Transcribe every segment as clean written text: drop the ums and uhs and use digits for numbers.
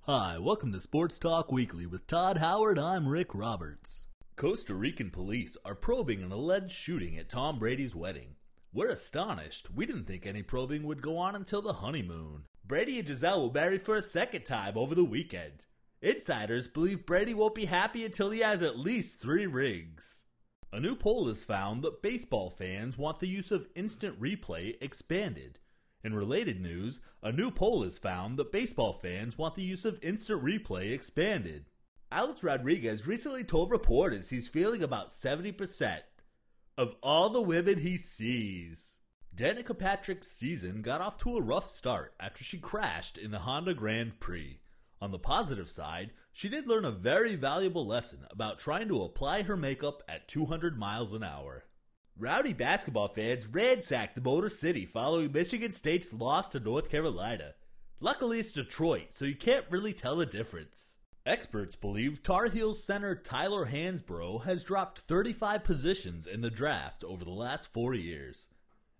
Hi, welcome to Sports Talk Weekly with Todd Howard. I'm Rick Roberts. Costa Rican police are probing an alleged shooting at Tom Brady's wedding. We're astonished. We didn't think any probing would go on until the honeymoon. Brady and Gisele will marry for a second time over the weekend. Insiders believe Brady won't be happy until he has at least 3 rings. A new poll has found that baseball fans want the use of instant replay expanded. In related news, a new poll has found that baseball fans want the use of instant replay expanded. Alex Rodriguez recently told reporters he's feeling about 70% of all the women he sees. Danica Patrick's season got off to a rough start after she crashed in the Honda Grand Prix. On the positive side, she did learn a very valuable lesson about trying to apply her makeup at 200 miles an hour. Rowdy basketball fans ransacked the Motor City following Michigan State's loss to North Carolina. Luckily, it's Detroit, so you can't really tell the difference. Experts believe Tar Heels center Tyler Hansbrough has dropped 35 positions in the draft over the last 4 years.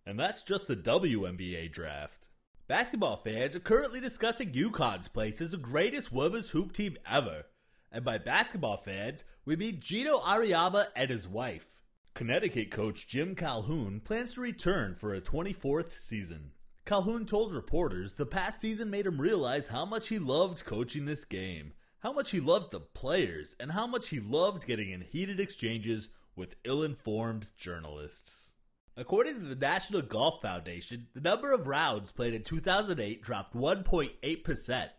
And that's just the WNBA draft. Basketball fans are currently discussing UCONN's place as the greatest women's hoop team ever. And by basketball fans, we mean Gino Auriemma and his wife. Connecticut coach Jim Calhoun plans to return for a 24th season. Calhoun told reporters the past season made him realize how much he loved coaching this game, how much he loved the players, and how much he loved getting in heated exchanges with ill-informed journalists. According to the National Golf Foundation, the number of rounds played in 2008 dropped 1.8%.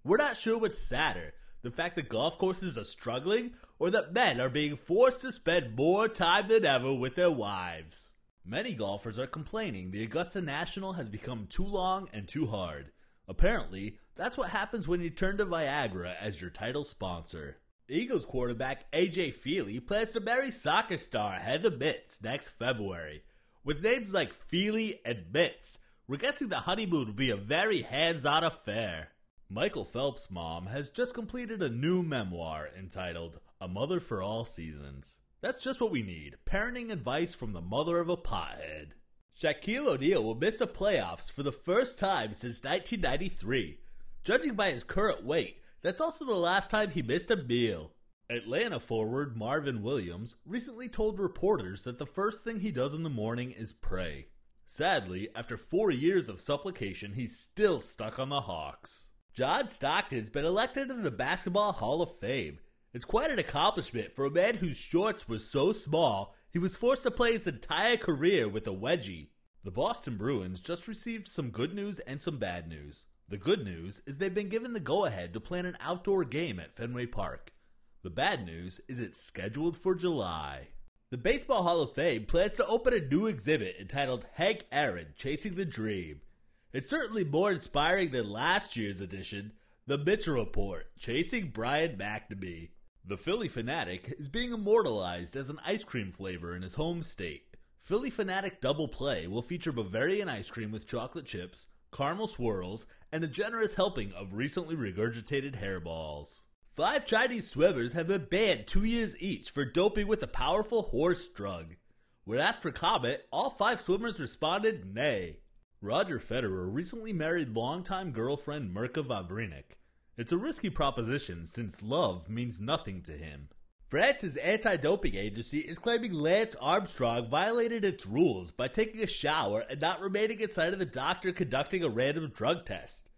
We're not sure what's sadder, the fact that golf courses are struggling, or that men are being forced to spend more time than ever with their wives. Many golfers are complaining the Augusta National has become too long and too hard. Apparently, that's what happens when you turn to Viagra as your title sponsor. Eagles quarterback A.J. Feely plans to marry soccer star Heather Mitts next February. With names like Feely and Mitts, we're guessing the honeymoon will be a very hands-on affair. Michael Phelps' mom has just completed a new memoir entitled A Mother for All Seasons. That's just what we need, parenting advice from the mother of a pothead. Shaquille O'Neal will miss the playoffs for the first time since 1993. Judging by his current weight, that's also the last time he missed a meal. Atlanta forward Marvin Williams recently told reporters that the first thing he does in the morning is pray. Sadly, after 4 years of supplication, he's still stuck on the Hawks. John Stockton's been elected into the Basketball Hall of Fame. It's quite an accomplishment for a man whose shorts were so small, he was forced to play his entire career with a wedgie. The Boston Bruins just received some good news and some bad news. The good news is they've been given the go-ahead to plan an outdoor game at Fenway Park. The bad news is it's scheduled for July. The Baseball Hall of Fame plans to open a new exhibit entitled Hank Aaron, Chasing the Dream. It's certainly more inspiring than last year's edition, The Mitchell Report, Chasing Brian McNamee. The Philly Fanatic is being immortalized as an ice cream flavor in his home state. Philly Fanatic Double Play will feature Bavarian ice cream with chocolate chips, caramel swirls, and a generous helping of recently regurgitated hairballs. 5 Chinese swimmers have been banned 2 years each for doping with a powerful horse drug. When asked for comment, all 5 swimmers responded nay. Roger Federer recently married longtime girlfriend Mirka Vavrinik. It's a risky proposition since love means nothing to him. France's anti-doping agency is claiming Lance Armstrong violated its rules by taking a shower and not remaining inside of the doctor conducting a random drug test.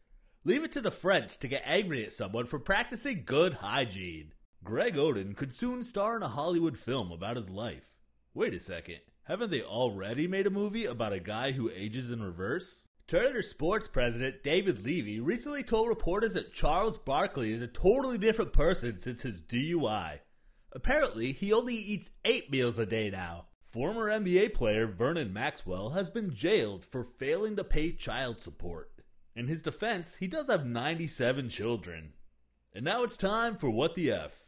Leave it to the French to get angry at someone for practicing good hygiene. Greg Oden could soon star in a Hollywood film about his life. Wait a second. Haven't they already made a movie about a guy who ages in reverse? Turner Sports president David Levy recently told reporters that Charles Barkley is a totally different person since his DUI. Apparently, he only eats 8 meals a day now. Former NBA player Vernon Maxwell has been jailed for failing to pay child support. In his defense, he does have 97 children. And now it's time for What the F.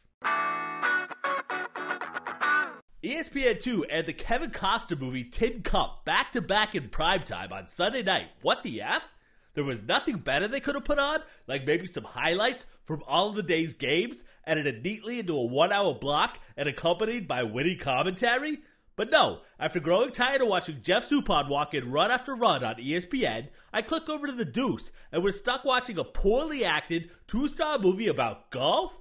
ESPN2 aired the Kevin Costner movie Tin Cup back-to-back in primetime on Sunday night. What the F? There was nothing better they could have put on? Like maybe some highlights from all of the day's games, edited neatly into a 1-hour block and accompanied by witty commentary? But no, after growing tired of watching Jeff Suppan walk in run after run on ESPN, I clicked over to the Deuce and was stuck watching a poorly acted, two-star movie about golf?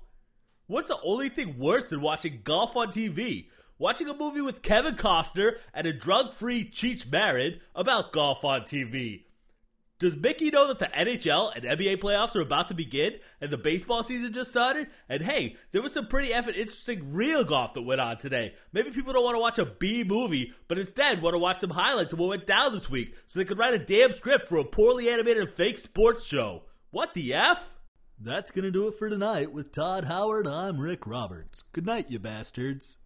What's the only thing worse than watching golf on TV? Watching a movie with Kevin Costner and a drug-free Cheech Marin about golf on TV. Does Mickey know that the NHL and NBA playoffs are about to begin and the baseball season just started? And hey, there was some pretty effing interesting real golf that went on today. Maybe people don't want to watch a B movie, but instead want to watch some highlights of what went down this week so they could write a damn script for a poorly animated fake sports show. What the F? That's going to do it for tonight. With Todd Howard, I'm Rick Roberts. Good night, you bastards.